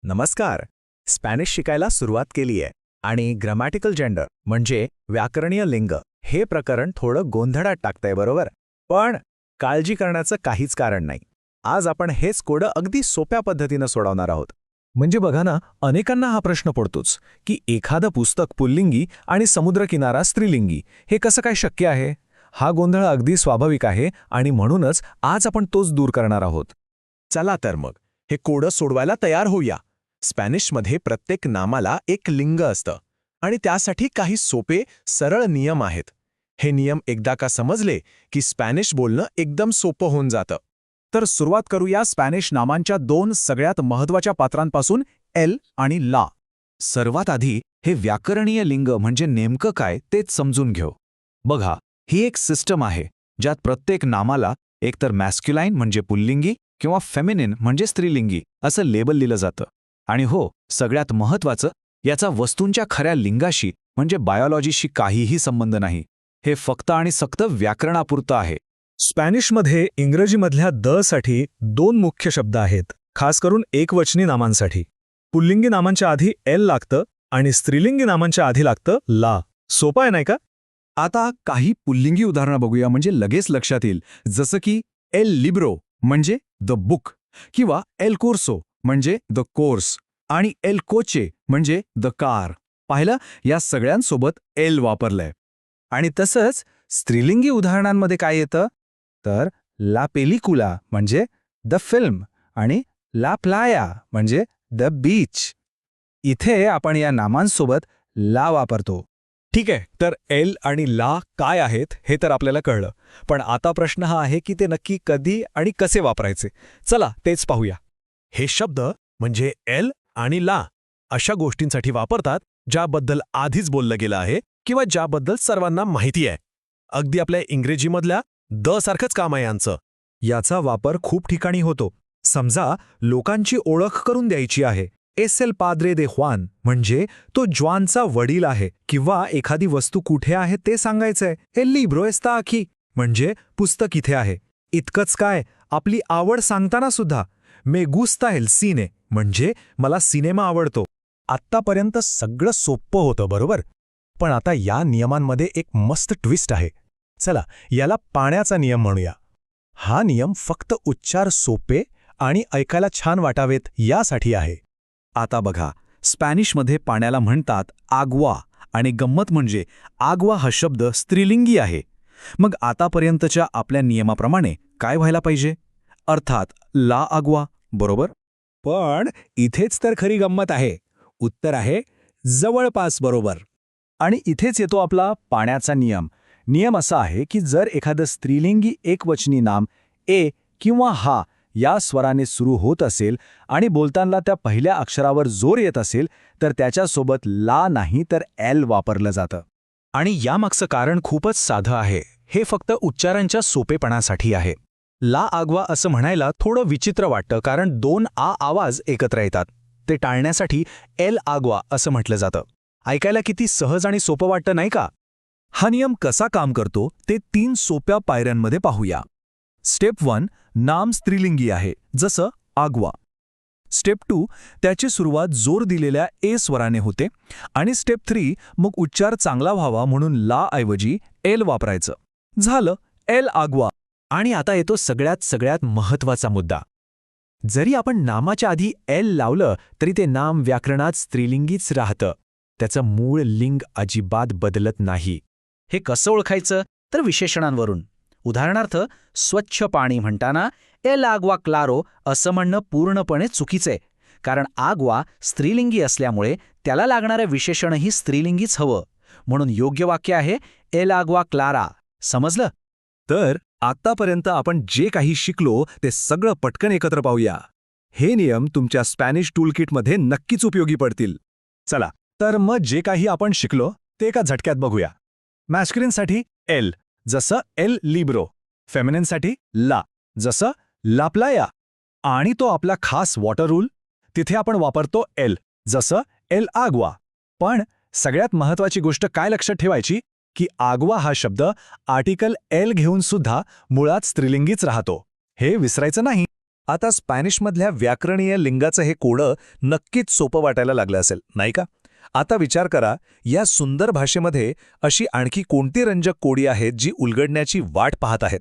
नमस्कार. स्पॅनिश शिकायला सुरुवात केली आहे आणि ग्रामॅटिकल जेंडर म्हणजे व्याकरणीय लिंग हे प्रकरण थोडं गोंधळात टाकतंय, बरोबर? पण काळजी करण्याचं काहीच कारण नाही. आज आपण हेच कोडं अगदी सोप्या पद्धतीनं सोडवणार आहोत. म्हणजे बघा ना, अनेकांना हा प्रश्न पडतोच की एखादं पुस्तक पुल्लिंगी आणि समुद्रकिनारा स्त्रीलिंगी हे कसं काय शक्य आहे. हा गोंधळ अगदी स्वाभाविक आहे आणि म्हणूनच आज आपण तोच दूर करणार आहोत. चला तर मग हे कोडं सोडवायला तयार होऊया. स्पॅनिशमध्ये प्रत्येक नामाला एक लिंग असतं आणि त्यासाठी काही सोपे सरळ नियम आहेत. हे नियम एकदा का समजले की स्पॅनिश बोलणं एकदम सोपं होऊन जातं. तर सुरुवात करूया स्पॅनिश नामांच्या दोन सगळ्यात महत्त्वाच्या पात्रांपासून, एल आणि ला. सर्वात आधी हे व्याकरणीय लिंग म्हणजे नेमकं काय तेच समजून घेऊ. बघा, ही एक सिस्टम आहे ज्यात प्रत्येक नामाला एकतर मॅस्क्युलाइन म्हणजे पुल्लिंगी किंवा फेमिनिन म्हणजे स्त्रीलिंगी असं लेबल लिहिलं जातं. आणि हो, सगळ्यात महत्त्वाचं, याचा वस्तूंच्या खऱ्या लिंगाशी म्हणजे बायोलॉजीशी काहीही संबंध नाही. हे फक्त आणि फक्त व्याकरणापुरतं आहे. स्पॅनिशमध्ये इंग्रजीमधल्या द साठी दोन मुख्य शब्द आहेत, खास करून एकवचनी नामांसाठी. पुल्लिंगी नामांच्या आधी एल लागतं आणि स्त्रीलिंगी नामांच्या आधी लागतं ला. सोपं आहे नाही का? आता काही पुल्लिंगी उदाहरणं बघूया म्हणजे लगेच लक्षात येईल. जसं की एल लिब्रो म्हणजे द बुक किंवा एल कोर्सो म्हणजे द कोर्स आणि एल कोचे म्हणजे द कार. पाहिलं, या सगळ्यांसोबत एल वापरलंय. आणि तसंच स्त्रीलिंगी उदाहरणांमध्ये काय येतं तर ला पेलिकुला म्हणजे द फिल्म आणि ला प्लाया म्हणजे द बीच. इथे आपण या नामांसोबत ला वापरतो. ठीक आहे, तर एल आणि ला काय आहेत हे तर आपल्याला कळलं. पण आता प्रश्न हा आहे की ते नक्की कधी आणि कसे वापरायचे. चला तेच पाहूया. हे शब्द म्हणजे एल आणि ला अशा गोष्टींसाठी वापरतात ज्याबद्दल आधीच बोललं गेलं आहे किंवा ज्याबद्दल सर्वांना माहिती आहे. अगदी आपल्या इंग्रजीमधल्या द सारखंच काम आहे यांचं. याचा वापर खूप ठिकाणी होतो. समजा लोकांची ओळख करून द्यायची आहे. एस एल पाद्रे दे ख्वान म्हणजे तो ज्वानचा वडील आहे, किंवा एखादी वस्तू कुठे आहे ते सांगायचंय. एल लिब्रो एस्ता आखी म्हणजे पुस्तक इथे आहे. इतकंच काय, आपली आवड सांगताना सुद्धा मे गुस्ता एल सिने म्हणजे मला सिनेमा आवडतो. आत्तापर्यंत सगळं सोपं होतं, बरोबर? पण आता या नियमांमध्ये एक मस्त ट्विस्ट आहे. चला याला पाण्याचा नियम म्हणूया. हा नियम फक्त उच्चार सोपे आणि ऐकायला छान वाटावेत यासाठी आहे. आता बघा, स्पॅनिशमध्ये पाण्याला म्हणतात आग्वा आणि गंमत म्हणजे आग्वा हा शब्द स्त्रीलिंगी आहे. मग आतापर्यंतच्या आपल्या नियमाप्रमाणे काय व्हायला पाहिजे? अर्थात ला आग्वा, बरोबर? पण इथेच तर खरी गंमत आहे. उत्तर आहे जवळपास बरोबर. आणि इथेच येतो आपला पाण्याचा नियम. नियम असा आहे की जर एखादं स्त्रीलिंगी एकवचनी नाम ए किंवा हा या स्वराने सुरू होत असेल आणि बोलताना त्या पहिल्या अक्षरावर जोर येत असेल तर त्याच्यासोबत ला नाही तर एल वापरलं जातं. आणि यामागचं कारण खूपच साधं आहे. हे फक्त उच्चारांच्या सोपेपणासाठी आहे. ला आग्वा असं म्हणायला थोडं विचित्र वाटतं कारण दोन आ आवाज एकत्र येतात. ते टाळण्यासाठी एल आग्वा असं म्हटलं जातं. ऐकायला किती सहज आणि सोपं वाटतं नाही का? हा नियम कसा काम करतो ते 3 सोप्या पायऱ्यांमध्ये पाहूया. स्टेप 1, नाम स्त्रीलिंगी आहे, जसं आग्वा. स्टेप 2, त्याची सुरुवात जोर दिलेल्या ए स्वराने होते. आणि स्टेप 3, मग उच्चार चांगला व्हावा म्हणून ला ऐवजी एल वापरायचं. झालं एल आग्वा. आणि आता येतो सगळ्यात महत्त्वाचा मुद्दा. जरी आपण नामाच्या आधी एल लावलं तरी ते नाम व्याकरणात स्त्रीलिंगीच राहतं. त्याचं मूळ लिंग अजिबात बदलत नाही. हे कसं ओळखायचं तर विशेषणांवरून. उदाहरणार्थ स्वच्छ पाणी म्हणताना एल आग्वा क्लारो असं म्हणणं पूर्णपणे चुकीचं आहे, कारण आग्वा स्त्रीलिंगी असल्यामुळे त्याला लागणारं विशेषणही स्त्रीलिंगीच हवं. म्हणून योग्य वाक्य आहे एल आग्वा क्लारा. समजलं? तर आत्तापर्यंत आपण जे काही शिकलो ते सगळं पटकन एकत्र पाहूया. हे नियम तुमच्या स्पॅनिश टूलकिटमध्ये नक्कीच उपयोगी पडतील. चला तर मग जे काही आपण शिकलो ते एका झटक्यात बघूया. मॅस्क्युलिनसाठी एल, जसं एल लिब्रो. फेमिनिनसाठी ला, जसं ला प्लाया. आणि तो आपला खास वॉटर रूल, तिथे आपण वापरतो एल, जसं एल आग्वा. पण सगळ्यात महत्त्वाची गोष्ट काय लक्षात ठेवायची की आग्वा हा शब्द आर्टिकल एल घेऊन सुद्धा मुळात स्त्रीलिंगीच राहतो. हे विसरायचं नाही. आता स्पॅनिशमधल्या व्याकरणीय लिंगाचं हे कोडं नक्कीच सोपं वाटायला लागलं असेल, नाही का? आता विचार करा, या सुंदर भाषेमध्ये अशी आणखी कोणती रंजक कोडी आहेत जी उलगडण्याची वाट पाहत आहेत?